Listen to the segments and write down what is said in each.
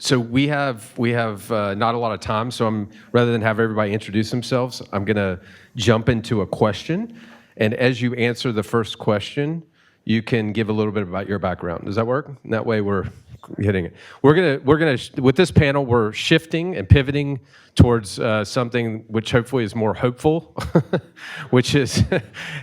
So we have not a lot of time, so rather than have everybody introduce themselves, I'm going to jump into a question. And as you answer the first question, you can give a little bit about your background. Does that work? And that way we're hitting it. We're gonna with this panel, we're shifting and pivoting towards something which hopefully is more hopeful, which is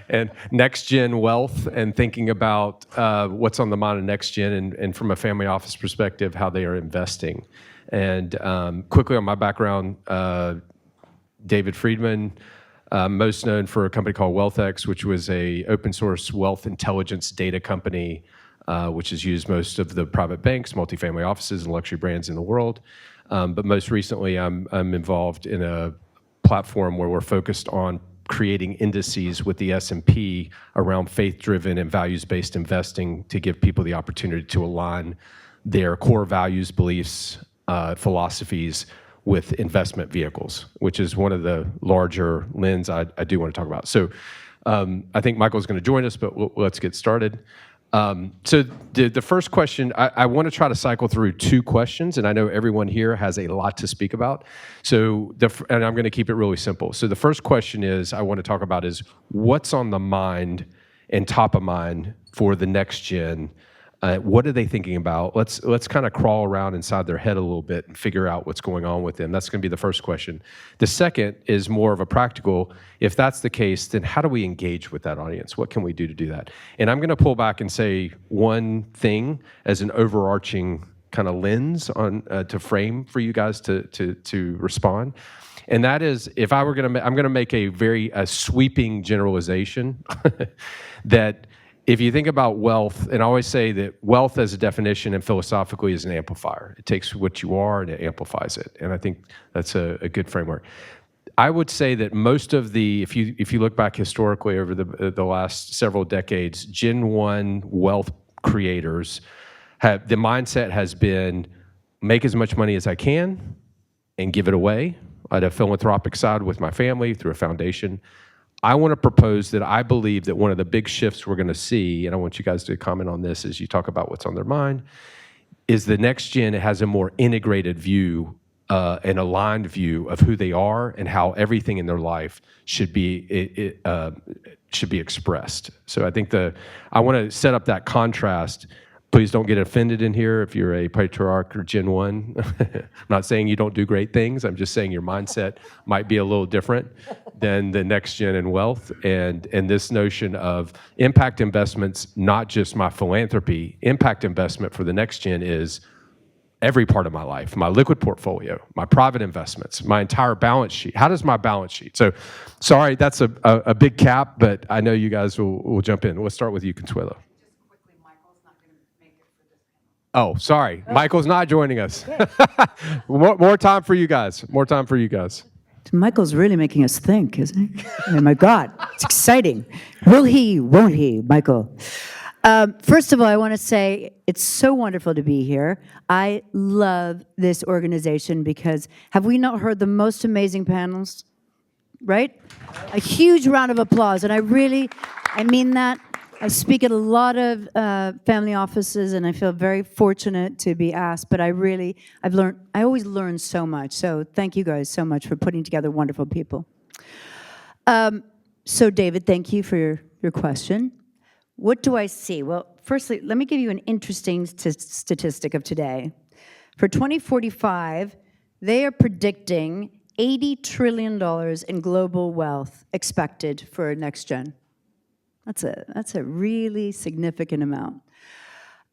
and next gen wealth and thinking about what's on the mind of next gen and from a family office perspective, how they are investing. And quickly on my background, David Friedman, most known for a company called WealthX, which was a open source wealth intelligence data company, which has used most of the private banks, multifamily offices, and luxury brands in the world. But most recently, I'm involved in a platform where we're focused on creating indices with the S&P around faith-driven and values-based investing to give people the opportunity to align their core values, beliefs, philosophies with investment vehicles, which is one of the larger lens I do want to talk about. So I think Michael's going to join us, but let's get started. So the first question, I want to try to cycle through two questions, and I know everyone here has a lot to speak about. So, and I'm going to keep it really simple. So the first question I want to talk about is what's on the mind and top of mind for the next gen. What are they thinking about? Let's kind of crawl around inside their head a little bit and figure out what's going on with them. That's going to be the first question. The second is more of a practical. If that's the case, then how do we engage with that audience? What can we do to do that? And I'm going to pull back and say one thing as an overarching kind of lens on to frame for you guys to respond. And that is, if I were going to, I'm going to make a sweeping generalization that. If you think about wealth, and I always say that wealth as a definition and philosophically is an amplifier. It takes what you are and it amplifies it. And I think that's a good framework. I would say that most of if you look back historically over the last several decades, Gen 1 wealth creators, the mindset has been make as much money as I can and give it away. I had a philanthropic side with my family through a foundation. I want to propose that I believe that one of the big shifts we're going to see, and I want you guys to comment on this as you talk about what's on their mind, is the next gen has a more integrated view, an aligned view of who they are and how everything in their life should be expressed. So I think I want to set up that contrast. Please don't get offended in here if you're a patriarch or Gen 1. I'm not saying you don't do great things. I'm just saying your mindset might be a little different than the next gen in wealth. And this notion of impact investments, not just my philanthropy, impact investment for the next gen is every part of my life, my liquid portfolio, my private investments, my entire balance sheet. How does my balance sheet? So, sorry, that's a big cap, but I know you guys will jump in. We'll start with you, Consuelo. Oh, sorry. Michael's not joining us. More time for you guys. More time for you guys. Michael's really making us think, isn't he? Oh, my God. It's exciting. Will he? Won't he? Michael. First of all, I want to say it's so wonderful to be here. I love this organization because have we not heard the most amazing panels? Right? A huge round of applause. And I mean that. I speak at a lot of family offices, and I feel very fortunate to be asked, but I always learn so much. So thank you guys so much for putting together wonderful people. So David, thank you for your question. What do I see? Well, firstly, let me give you an interesting statistic of today. For 2045, they are predicting $80 trillion in global wealth expected for next gen. That's a really significant amount.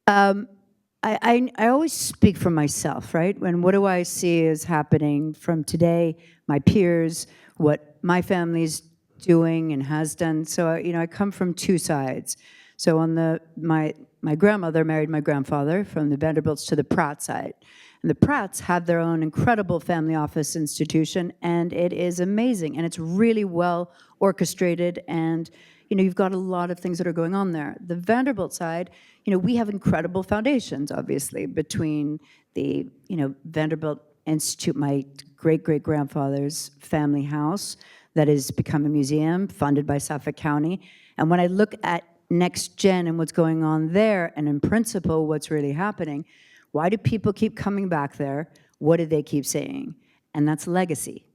I always speak for myself, right? And what do I see is happening from today, my peers, what my family's doing and has done. So I come from two sides. So on my grandmother married my grandfather from the Vanderbilts to the Pratt side. And the Pratts have their own incredible family office institution, and it is amazing. And it's really well orchestrated, and you've got a lot of things that are going on there. The Vanderbilt side, we have incredible foundations, obviously, between the, Vanderbilt Institute, my great-great-grandfather's family house that has become a museum funded by Suffolk County. And when I look at next gen and what's going on there, and in principle, what's really happening, Why do people keep coming back there? What do they keep saying? And that's legacy.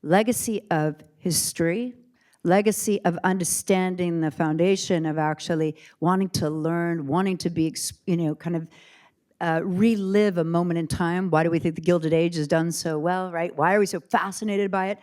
Legacy of history, legacy of understanding the foundation of actually wanting to learn, wanting to be, kind of relive a moment in time. Why do we think the Gilded Age has done so well, right? Why are we so fascinated by it?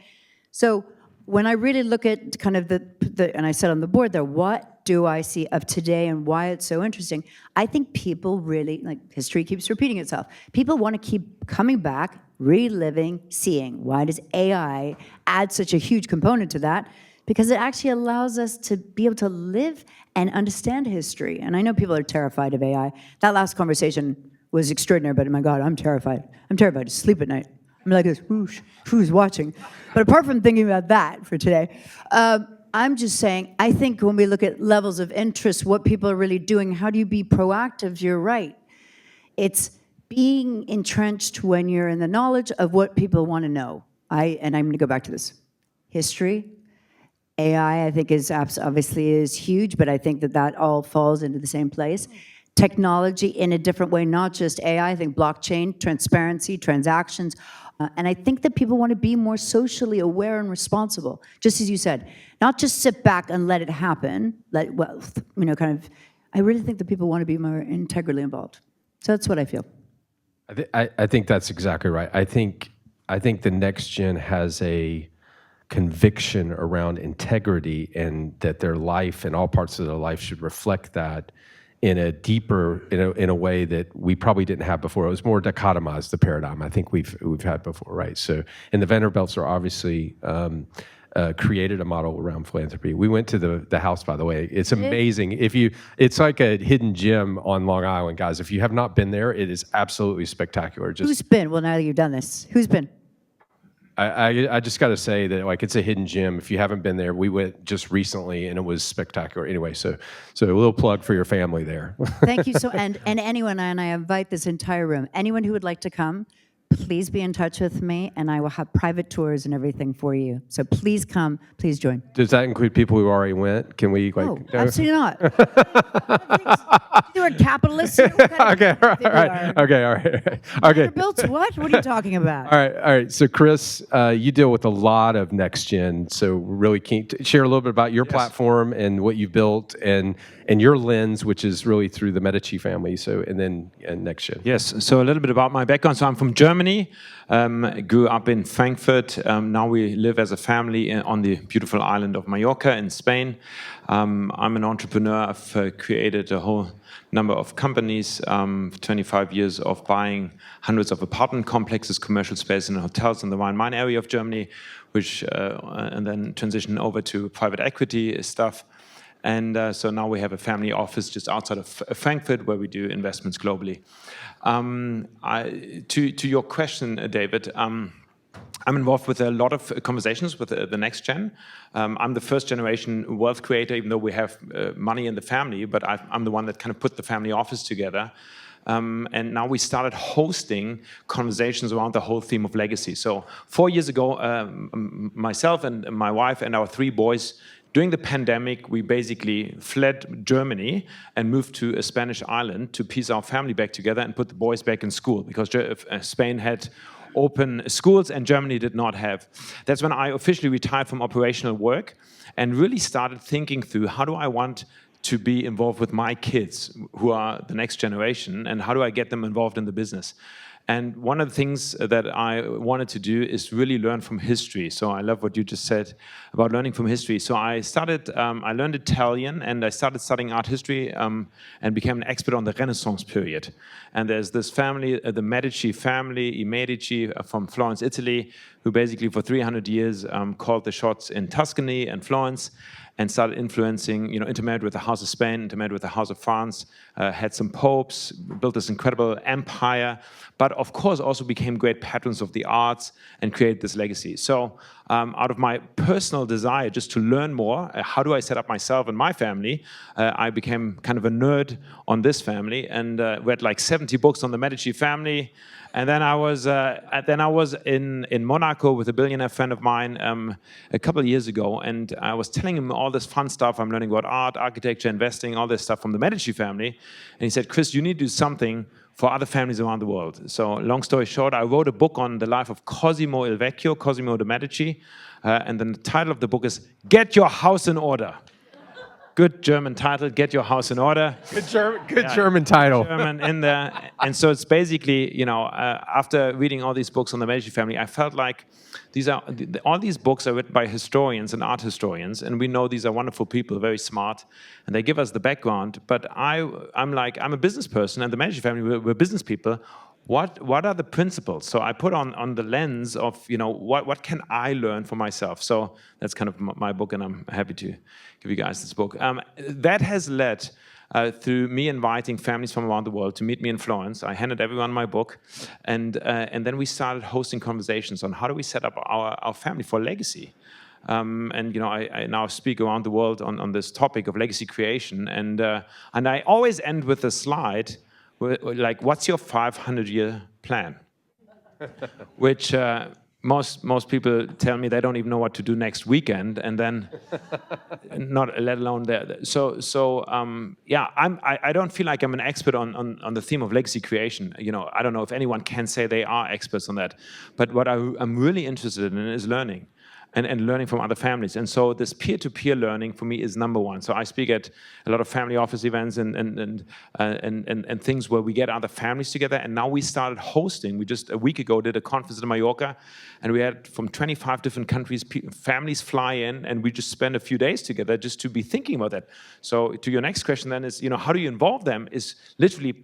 So when I really look at kind of and I said on the board there, what do I see of today and why it's so interesting? I think people really, like history keeps repeating itself. People want to keep coming back, reliving, seeing. Why does AI add such a huge component to that? Because it actually allows us to be able to live and understand history. And I know people are terrified of AI. That last conversation was extraordinary, but oh my God, I'm terrified. I'm terrified to sleep at night. I'm like this, who's watching? But apart from thinking about that for today, I'm just saying, I think when we look at levels of interest, what people are really doing, how do you be proactive? You're right. It's being entrenched when you're in the knowledge of what people want to know. And I'm going to go back to this. History, AI, I think obviously is huge, but I think that all falls into the same place. Technology in a different way, not just AI. I think blockchain, transparency, transactions. And I think that people want to be more socially aware and responsible, just as you said. Not just sit back and let it happen. I really think that people want to be more integrally involved. So that's what I feel. I think that's exactly right. I think the next gen has a conviction around integrity, and that their life and all parts of their life should reflect that in a deeper, in a way that we probably didn't have before. It was more dichotomized, the paradigm I think we've had before, right? So, and the Vanderbilts are obviously created a model around philanthropy. We went to the house, by the way. It's amazing. It's like a hidden gem on Long Island, guys. If you have not been there, it is absolutely spectacular. Who's been? Well, now that you've done this, who's been? I just got to say that, like, it's a hidden gem. If you haven't been there, we went just recently and it was spectacular. Anyway, so a little plug for your family there. Thank you. And anyone, and I invite this entire room, anyone who would like to come, please be in touch with me, and I will have private tours and everything for you. So please come, please join. Does that include people who already went? Can we No, absolutely not. You're a capitalist. Okay, all right. Okay. Vanderbilt's what? What are you talking about? All right. So Cris, you deal with a lot of next gen. So we're really keen to share a little bit about your platform and what you've built, and your lens, which is really through the Medici family. So and next gen. Yes. So a little bit about my background. So I'm from Germany. Grew up in Frankfurt. Now we live as a family on the beautiful island of Mallorca in Spain. I'm an entrepreneur. I've created a whole number of companies, 25 years of buying hundreds of apartment complexes, commercial space and hotels in the Rhine-Main area of Germany, which and then transition over to private equity stuff. And so now we have a family office just outside of Frankfurt where we do investments globally. To your question, David, I'm involved with a lot of conversations with the next gen. I'm the first generation wealth creator, even though we have money in the family, but I'm the one that kind of put the family office together. And now we started hosting conversations around the whole theme of legacy. So 4 years ago, myself and my wife and our 3 boys, during the pandemic, we basically fled Germany and moved to a Spanish island to piece our family back together and put the boys back in school, because Spain had open schools and Germany did not have. That's when I officially retired from operational work and really started thinking through, how do I want to be involved with my kids, who are the next generation, and how do I get them involved in the business? And one of the things that I wanted to do is really learn from history. So I love what you just said about learning from history. So I learned Italian, and I started studying art history and became an expert on the Renaissance period. And there's this family, the Medici family, I Medici from Florence, Italy, who basically for 300 years called the shots in Tuscany and Florence, and started influencing, intermarried with the House of Spain, intermarried with the House of France, had some popes, built this incredible empire, but of course also became great patrons of the arts and created this legacy. So out of my personal desire just to learn more, how do I set up myself and my family, I became kind of a nerd on this family and read like 70 books on the Medici family, And then I was in Monaco with a billionaire friend of mine a couple of years ago, and I was telling him all this fun stuff I'm learning about art, architecture, investing, all this stuff from the Medici family. And he said, Chris, you need to do something for other families around the world. So long story short, I wrote a book on the life of Cosimo il Vecchio, Cosimo de' Medici, and then the title of the book is Get Your House in Order. Good German title, Get Your House in Order. Good German title. German in there. And so it's basically, after reading all these books on the Medici family, I felt like all these books are written by historians and art historians, and we know these are wonderful people, very smart, and they give us the background. But I'm a business person, and the Medici family, we're business people. What are the principles? So I put on the lens of, what can I learn for myself? So that's kind of my book, and I'm happy to give you guys this book. That has led through me inviting families from around the world to meet me in Florence. I handed everyone my book, and then we started hosting conversations on how do we set up our family for legacy. I now speak around the world on this topic of legacy creation, and I always end with a slide. Like, what's your 500-year plan? Which most people tell me they don't even know what to do next weekend, and then not let alone there. I don't feel like I'm an expert on the theme of legacy creation. I don't know if anyone can say they are experts on that. But what I'm really interested in is learning. And learning from other families. And so this peer-to-peer learning for me is number one. So I speak at a lot of family office events and things where we get other families together. And now we started hosting. We just a week ago did a conference in Mallorca, and we had from 25 different countries, families fly in, and we just spend a few days together just to be thinking about that. So to your next question then is, how do you involve them? Is literally,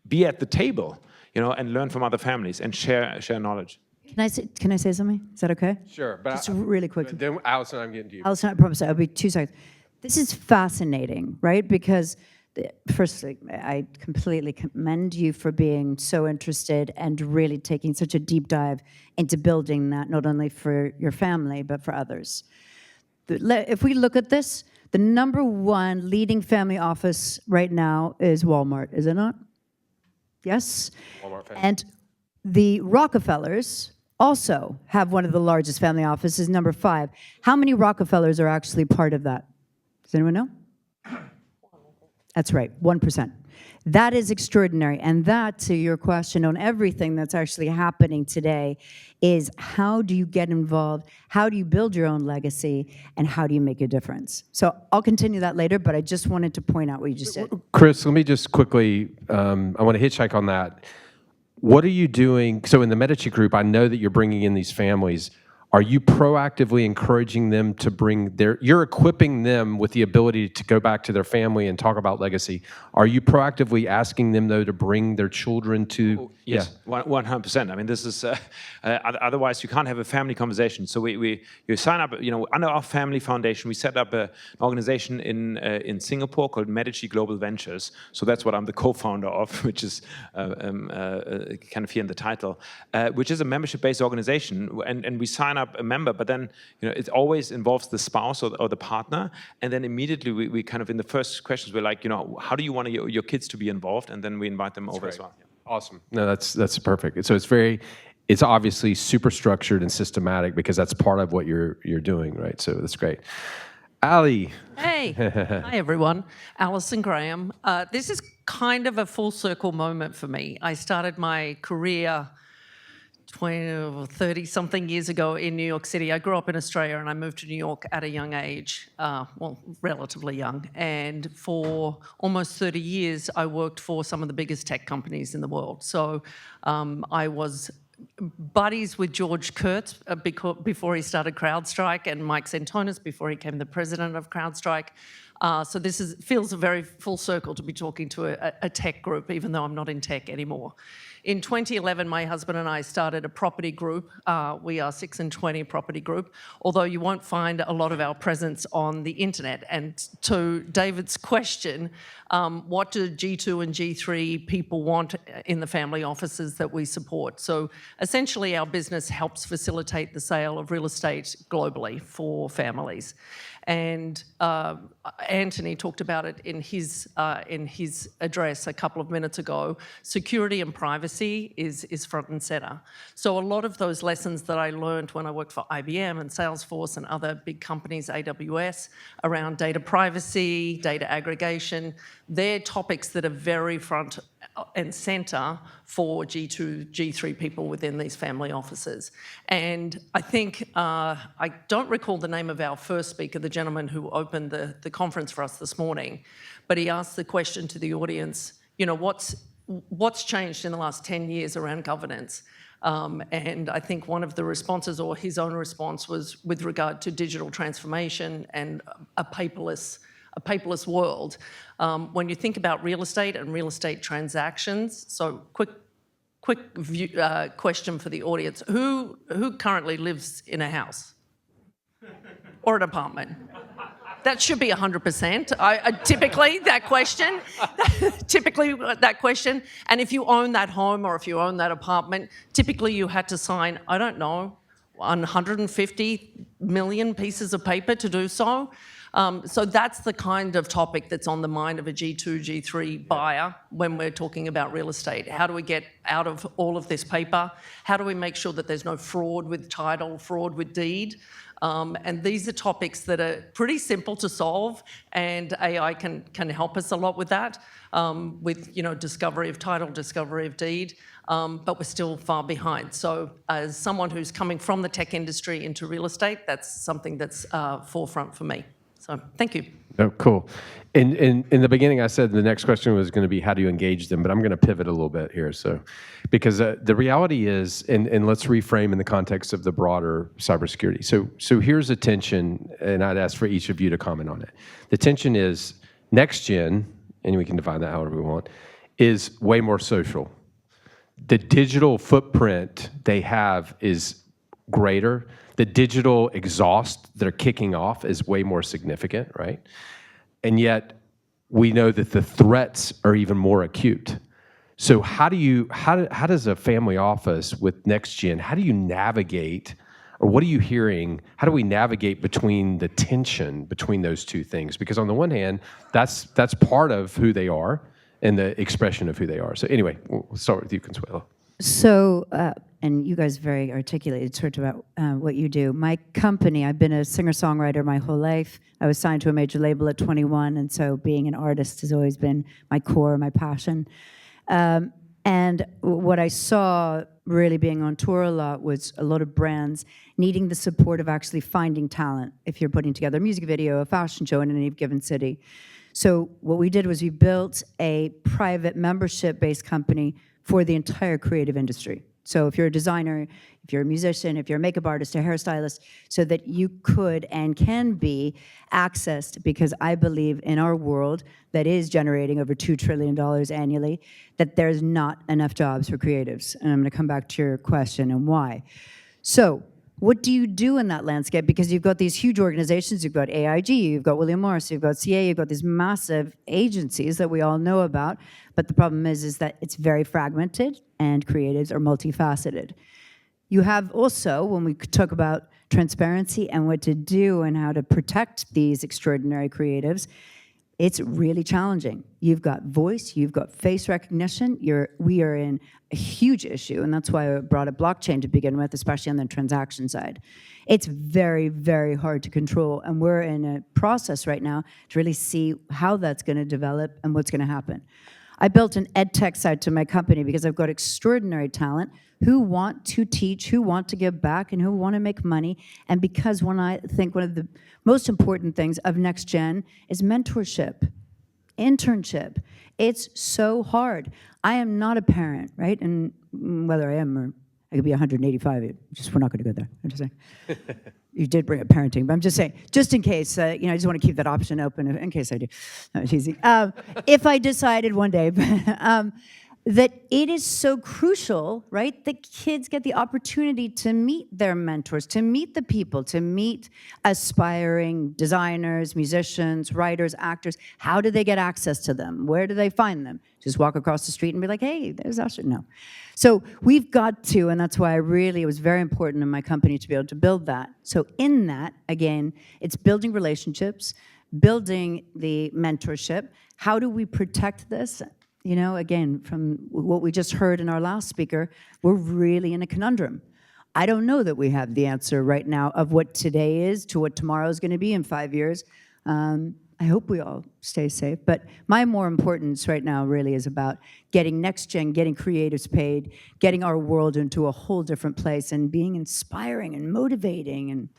be at the table, and learn from other families and share knowledge. Can I say something? Is that okay? Sure. But just really quickly. Then, Allison, I'm getting to you. Allison, I promise I'll be 2 seconds. This is fascinating, right? Because firstly, I completely commend you for being so interested and really taking such a deep dive into building that, not only for your family, but for others. If we look at this, the #1 leading family office right now is Walmart, is it not? Yes? Walmart family. And the Rockefellers also have one of the largest family offices, #5. How many Rockefellers are actually part of that? Does anyone know? That's right, 1%. That is extraordinary. And that, to your question on everything that's actually happening today, is how do you get involved, how do you build your own legacy, and how do you make a difference? So I'll continue that later, but I just wanted to point out what you just said. Chris, let me just quickly, I want to hitchhike on that. What are you doing? So in the Medici group, I know that you're bringing in these families. Are you proactively encouraging them to you're equipping them with the ability to go back to their family and talk about legacy. Are you proactively asking them, though, to bring their children to? Yes, 100%. I mean, this is, otherwise you can't have a family conversation. So you sign up, under our family foundation, we set up an organization in Singapore called Medici Global Ventures. So that's what I'm the co-founder of, which is kind of here in the title, which is a membership-based organization. And we sign up a member, but then it always involves the spouse or the partner, and then immediately we kind of in the first questions we're like, how do you want your kids to be involved, and then we invite them over as well. Yeah. Awesome. No, that's perfect. So it's obviously super structured and systematic because that's part of what you're doing, right? So that's great. Ali. Hey. Hi, everyone. Alison Graham. This is kind of a full circle moment for me. I started my career 20 or 30-something years ago in New York City. I grew up in Australia and I moved to New York at a young age, relatively young. And for almost 30 years, I worked for some of the biggest tech companies in the world. So I was buddies with George Kurtz before he started CrowdStrike, and Mike Sentonas before he became the president of CrowdStrike. So this feels a very full circle to be talking to a tech group, even though I'm not in tech anymore. In 2011, my husband and I started a property group. We are 6 and 20 property group, although you won't find a lot of our presence on the internet. And to David's question, what do G2 and G3 people want in the family offices that we support? So essentially, our business helps facilitate the sale of real estate globally for families. And Anthony talked about it in his address a couple of minutes ago. Security and privacy is front and center. So a lot of those lessons that I learned when I worked for IBM and Salesforce and other big companies, AWS, around data privacy, data aggregation, they're topics that are very front and center for G2, G3 people within these family offices. And I think, I don't recall the name of our first speaker, the gentleman who opened the conference for us this morning, but he asked the question to the audience, you know, what's changed in the last 10 years around governance? And I think one of the responses, or his own response, was with regard to digital transformation and a paperless world. When you think about real estate and real estate transactions, so quick question for the audience: who currently lives in a house or an apartment? That should be 100%. Typically that question. And if you own that home or if you own that apartment, typically you had to sign, I don't know, 150 million pieces of paper to do so. So that's the kind of topic that's on the mind of a G2, G3 buyer when we're talking about real estate. How do we get out of all of this paper? How do we make sure that there's no fraud with title, fraud with deed? And these are topics that are pretty simple to solve, and AI can help us a lot with that, with discovery of title, discovery of deed, but we're still far behind. So as someone who's coming from the tech industry into real estate, that's something that's forefront for me. So thank you. Oh, cool. In the beginning, I said the next question was going to be how do you engage them, but I'm going to pivot a little bit here. So, because the reality is, and let's reframe in the context of the broader cybersecurity. So here's a tension, and I'd ask for each of you to comment on it. The tension is next gen, and we can define that however we want, is way more social. The digital footprint they have is greater. The digital exhaust they're kicking off is way more significant, right? And yet we know that the threats are even more acute. So how does a family office with next gen, how do you navigate, or what are you hearing, how do we navigate between the tension between those two things? Because on the one hand, that's part of who they are and the expression of who they are. So anyway, we'll start with you, Consuelo. So, and you guys very articulated sort of about what you do. My company, I've been a singer-songwriter my whole life. I was signed to a major label at 21, and so being an artist has always been my core, my passion. And what I saw really being on tour a lot was a lot of brands needing the support of actually finding talent if you're putting together a music video, a fashion show in any given city. So what we did was we built a private membership-based company for the entire creative industry. So if you're a designer, if you're a musician, if you're a makeup artist, a hairstylist, so that you could and can be accessed, because I believe in our world that is generating over $2 trillion annually, that there's not enough jobs for creatives. And I'm gonna come back to your question and why. So what do you do in that landscape? Because you've got these huge organizations, you've got AIG, you've got William Morris, you've got CA, you've got these massive agencies that we all know about, but the problem is that it's very fragmented and creatives are multifaceted. You have also, when we talk about transparency and what to do and how to protect these extraordinary creatives, it's really challenging. You've got voice, you've got face recognition. We are in a huge issue, and that's why I brought up blockchain to begin with, especially on the transaction side. It's very, very hard to control, and we're in a process right now to really see how that's going to develop and what's going to happen. I built an ed tech side to my company because I've got extraordinary talent who want to teach, who want to give back, and who want to make money. And because when I think one of the most important things of next gen is mentorship, internship. It's so hard. I am not a parent, right? And whether I am or I could be 185, we're not going to go there. I'm just saying. You did bring up parenting, but I'm just saying, just in case, I just want to keep that option open in case I do. No, it's easy. If I decided one day, that it is so crucial, right, that kids get the opportunity to meet their mentors, to meet the people, to meet aspiring designers, musicians, writers, actors. How do they get access to them? Where do they find them? Just walk across the street and be like, hey, there's Usher. No. So we've got to, and that's why it was very important in my company to be able to build that. So in that, again, it's building relationships, building the mentorship. How do we protect this? You know, again, from what we just heard in our last speaker, we're really in a conundrum. I don't know that we have the answer right now of what today is to what tomorrow is going to be in 5 years. I hope we all stay safe. But my more importance right now really is about getting next gen, getting creatives paid, getting our world into a whole different place, and being inspiring and motivating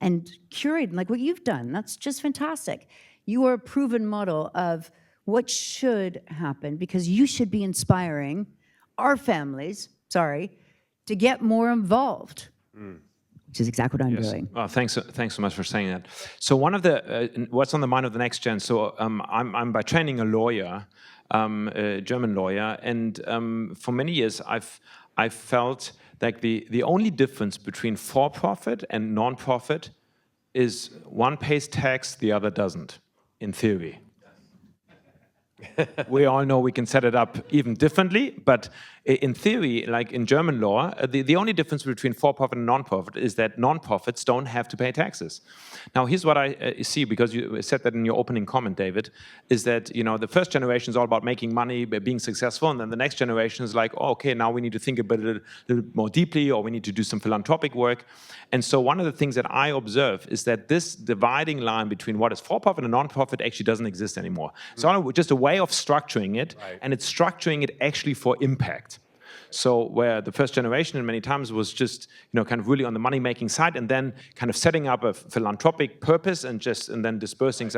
and curating, like what you've done. That's just fantastic. You are a proven model of what should happen, because you should be inspiring our families, to get more involved, which is exactly what I'm doing. Well, thanks so much for saying that. So one of the, what's on the mind of the next gen, so I'm by training a lawyer, a German lawyer, and for many years I've felt like the only difference between for-profit and non-profit is one pays tax, the other doesn't, in theory. We all know we can set it up even differently, but in theory, like in German law, the only difference between for-profit and non-profit is that non-profits don't have to pay taxes. Now, here's what I see, because you said that in your opening comment, David, is that, you know, the first generation is all about making money, being successful, and then the next generation is like, oh, okay, now we need to think a little more deeply, or we need to do some philanthropic work. And so one of the things that I observe is that this dividing line between what is for-profit and non-profit actually doesn't exist anymore. So just a way of structuring it, and it's structuring it actually for impact. So where the first generation in many times was just, you know, kind of really on the money-making side, and then kind of setting up a philanthropic purpose and then dispersing.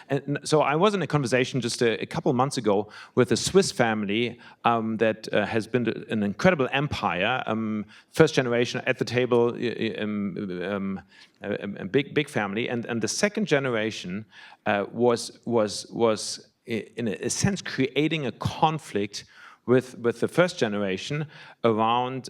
And so I was in a conversation just a couple months ago with a Swiss family that has been an incredible empire, first generation at the table, a big family, and the second generation was in a sense creating a conflict with the first generation around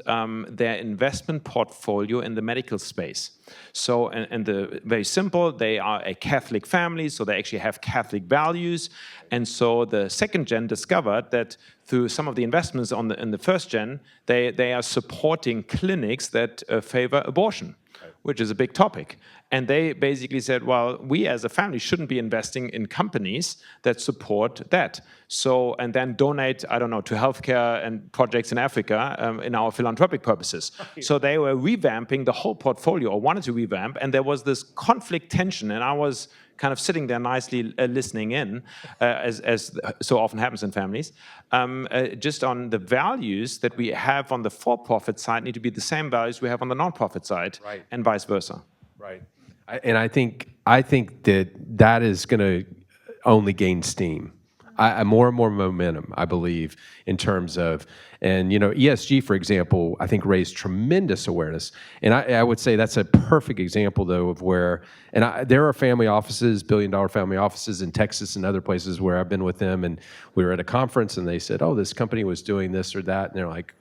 their investment portfolio in the medical space. So, and very simple, they are a Catholic family, so they actually have Catholic values. And so the second gen discovered that through some of the investments in the first gen, they are supporting clinics that favor abortion, which is a big topic. And they basically said, well, we as a family shouldn't be investing in companies that support that. So, and then donate, I don't know, to healthcare and projects in Africa in our philanthropic purposes. So they were revamping the whole portfolio, or wanted to revamp, and there was this conflict tension, and I was kind of sitting there nicely listening in, as so often happens in families, just on the values that we have on the for-profit side need to be the same values we have on the non-profit side, and vice versa. Right. And I think that is going to only gain steam. More and more momentum, I believe, in terms of, and you know, ESG, for example, I think raised tremendous awareness. And I would say that's a perfect example, though, of where, and there are family offices, billion-dollar family offices in Texas and other places where I've been with them, and we were at a conference and they said, oh, this company was doing this or that, and they're like,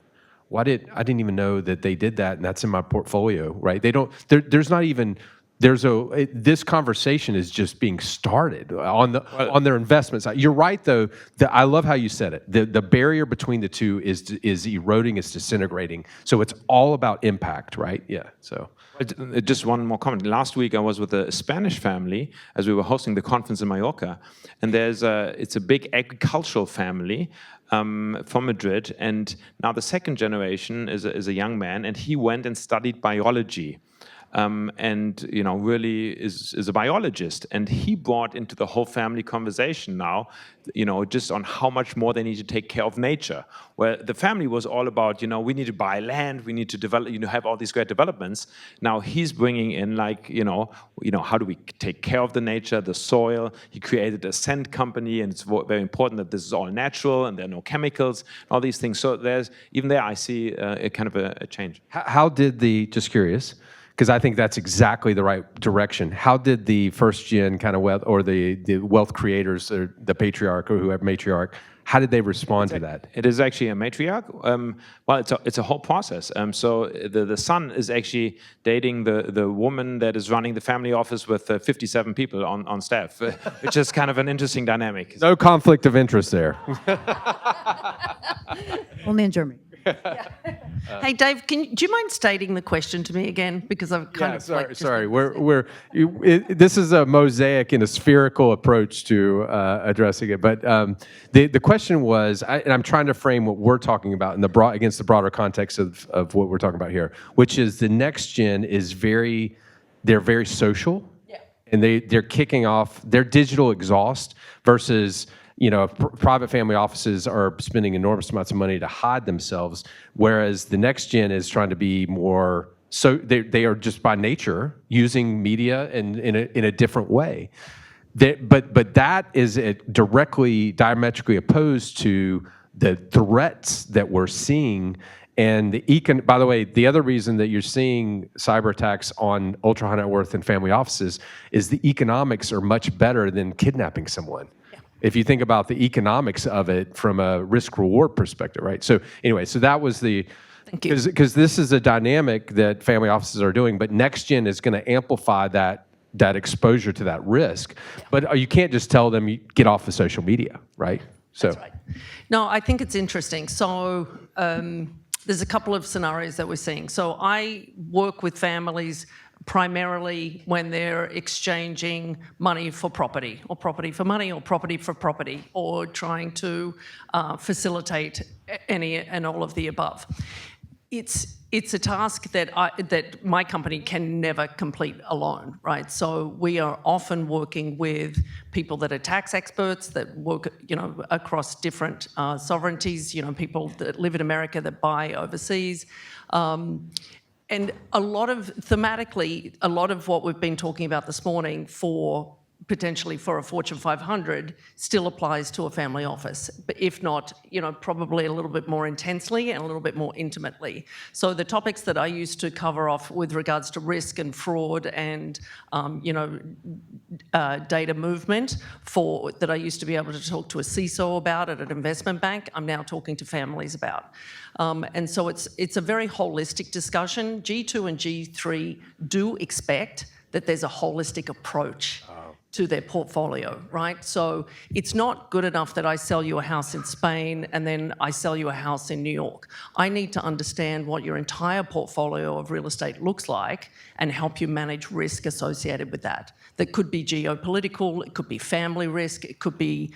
I didn't even know that they did that, and that's in my portfolio, right? They don't, there's not even, this conversation is just being started on their investments. You're right, though. I love how you said it. The barrier between the two is eroding, is disintegrating. So it's all about impact, right? Yeah. So just one more comment. Last week I was with a Spanish family as we were hosting the conference in Mallorca, and it's a big agricultural family from Madrid, and now the second generation is a young man, and he went and studied biology. And you know, really is a biologist, and he brought into the whole family conversation now, you know, just on how much more they need to take care of nature. Where the family was all about, you know, we need to buy land, we need to develop, you know, have all these great developments. Now he's bringing in, like, you know, how do we take care of the nature, the soil? He created a scent company, and it's very important that this is all natural and there are no chemicals, all these things. So even there I see a kind of a change. How did just curious, because I think that's exactly the right direction. How did the first gen kind of wealth, or the wealth creators, or the patriarch, or whoever matriarch, how did they respond to that? It is actually a matriarch. Well, it's a whole process. So the son is actually dating the woman that is running the family office with 57 people on staff, which is kind of an interesting dynamic. No conflict of interest there. Only in Germany. Hey, Dave, do you mind stating the question to me again? Because I've kind of sorry. like, Sorry. This is a mosaic and a spherical approach to addressing it. But the question was, and I'm trying to frame what we're talking about in against the broader context of what we're talking about here, which is the next gen is they're very social, and they're kicking off their digital exhaust versus. Private family offices are spending enormous amounts of money to hide themselves, whereas the next gen is trying to be more. So they are just by nature using media in a different way. But that is diametrically opposed to the threats that we're seeing. And by the way, the other reason that you're seeing cyber attacks on ultra high net worth and family offices is the economics are much better than kidnapping someone. If you think about the economics of it from a risk-reward perspective, right? So anyway, that was because this is a dynamic that family offices are doing, but next gen is going to amplify that exposure to that risk. But you can't just tell them you get off of social media, right? That's right. No, I think it's interesting. So there's a couple of scenarios that we're seeing. So I work with families primarily when they're exchanging money for property, or property for money, or property for property, or trying to facilitate any and all of the above. It's a task that my company can never complete alone, right? So we are often working with people that are tax experts that work, across different sovereignties. People that live in America that buy overseas. And thematically, a lot of what we've been talking about this morning potentially for a Fortune 500 still applies to a family office, but if not, probably a little bit more intensely and a little bit more intimately. So the topics that I used to cover off with regards to risk and fraud and, data movement that I used to be able to talk to a CISO about at an investment bank, I'm now talking to families about. And so it's a very holistic discussion. G2 and G3 do expect that there's a holistic approach to their portfolio, right? So it's not good enough that I sell you a house in Spain and then I sell you a house in New York. I need to understand what your entire portfolio of real estate looks like and help you manage risk associated with that. That could be geopolitical, it could be family risk, it could be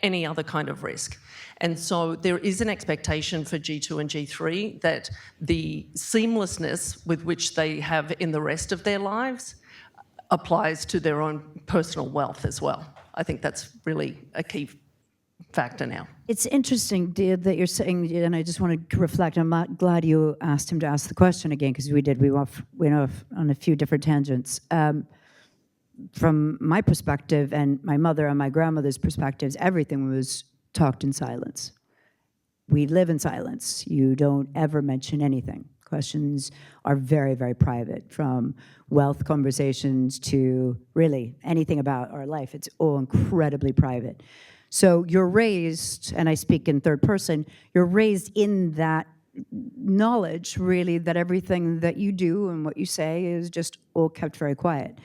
any other kind of risk. And so there is an expectation for G2 and G3 that the seamlessness with which they have in the rest of their lives applies to their own personal wealth as well. I think that's really a key factor now. It's interesting, Dia, that you're saying, and I just want to reflect. I'm glad you asked him to ask the question again, because we did. We went off on a few different tangents. From my perspective, and my mother and my grandmother's perspectives, everything was talked in silence. We live in silence. You don't ever mention anything. Questions are very, very private, from wealth conversations to really anything about our life. It's all incredibly private. So you're raised, and I speak in third person, you're raised in that knowledge, really, that everything that you do and what you say is just all kept very quiet.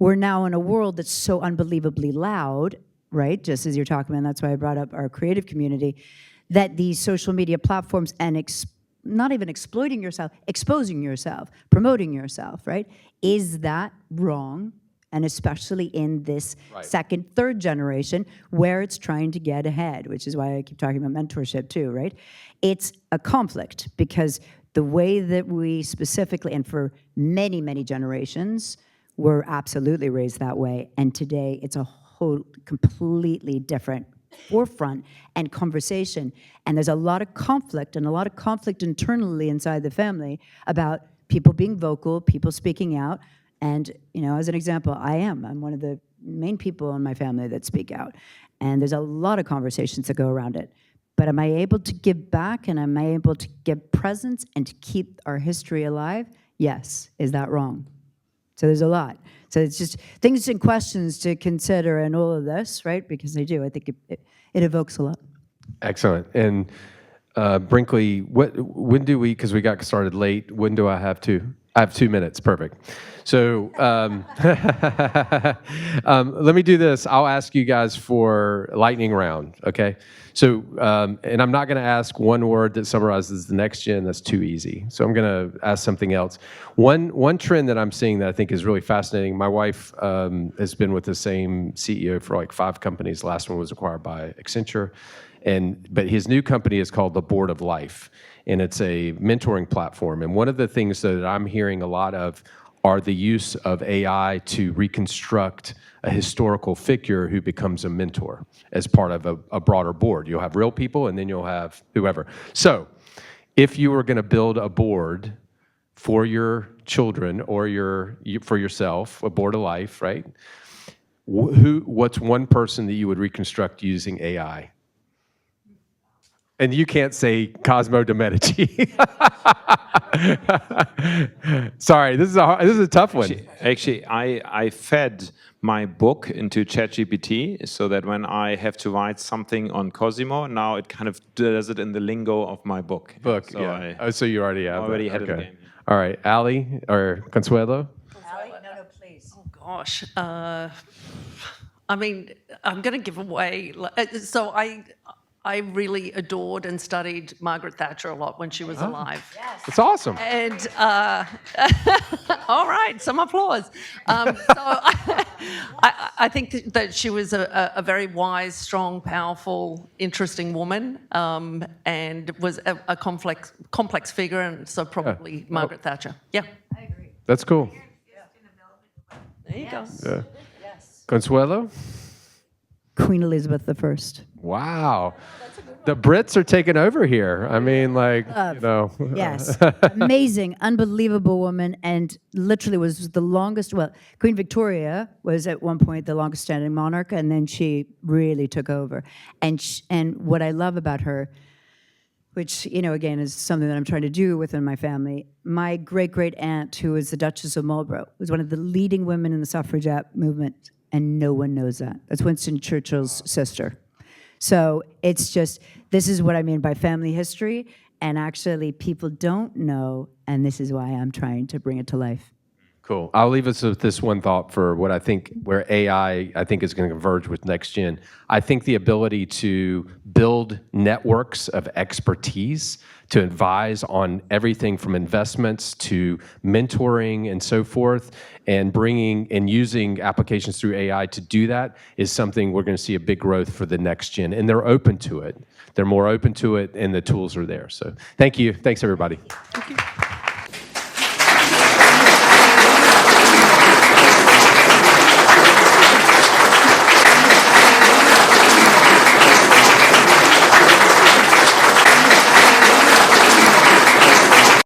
We're now in a world that's so unbelievably loud, right? Just as you're talking about, and that's why I brought up our creative community, that these social media platforms and not even exploiting yourself, exposing yourself, promoting yourself, right? Is that wrong? And especially in this second, third generation where it's trying to get ahead, which is why I keep talking about mentorship too, right? It's a conflict, because the way that we specifically, and for many, many generations, were absolutely raised that way. And today it's a whole completely different forefront and conversation. And there's a lot of conflict, and a lot of conflict internally inside the family about people being vocal, people speaking out. And, as an example, I'm one of the main people in my family that speak out. And there's a lot of conversations that go around it. But am I able to give back, and am I able to give presence and to keep our history alive? Yes. Is that wrong? So there's a lot. So it's just things and questions to consider in all of this, right? Because I do. I think it evokes a lot. Excellent. And Brinkley, when do we, because we got started late, when do I have to? I have 2 minutes, perfect. So let me do this. I'll ask you guys for lightning round, okay? So, and I'm not gonna ask one word that summarizes the next gen, that's too easy. So I'm gonna ask something else. One trend that I'm seeing that I think is really fascinating, my wife has been with the same CEO for like 5 companies. The last one was acquired by Accenture. But his new company is called the Board of Life, and it's a mentoring platform. And one of the things that I'm hearing a lot of are the use of AI to reconstruct a historical figure who becomes a mentor as part of a broader board. You'll have real people, and then you'll have whoever. So if you were going to build a board for your children or for yourself, a board of life, right? What's one person that you would reconstruct using AI? And you can't say Cosmo de Medici. Sorry, this is a tough one. Actually, I fed my book into ChatGPT so that when I have to write something on Cosimo, now it kind of does it in the lingo of my book. So yeah. So you already have already that. had it in the Okay. game. All right, Ali or Consuelo? No, please. Oh gosh. I mean, I'm going to give away. So I really adored and studied Margaret Thatcher a lot when she was alive. It's awesome. And all right, some applause. So I think that she was a very wise, strong, powerful, interesting woman, and was a complex figure, and so probably Margaret Thatcher. Yeah. I agree. That's cool. There you go. Yeah. Consuelo? Queen Elizabeth I. Wow. The Brits are taking over here. I mean, like, Yes. Amazing, unbelievable woman, and literally was the longest, well, Queen Victoria was at one point the longest standing monarch, and then she really took over. And what I love about her, which, again, is something that I'm trying to do within my family, my great-great-aunt, who was the Duchess of Marlborough, was one of the leading women in the suffragette movement, and no one knows that. That's Winston Churchill's sister. So it's just, this is what I mean by family history, and actually people don't know, and this is why I'm trying to bring it to life. Cool. I'll leave us with this one thought for what I think, where AI, I think, is going to converge with next gen. I think the ability to build networks of expertise to advise on everything from investments to mentoring and so forth, and bringing and using applications through AI to do that is something we're going to see a big growth for the next gen. And they're open to it. They're more open to it, and the tools are there. So thank you. Thanks, everybody. Thank you.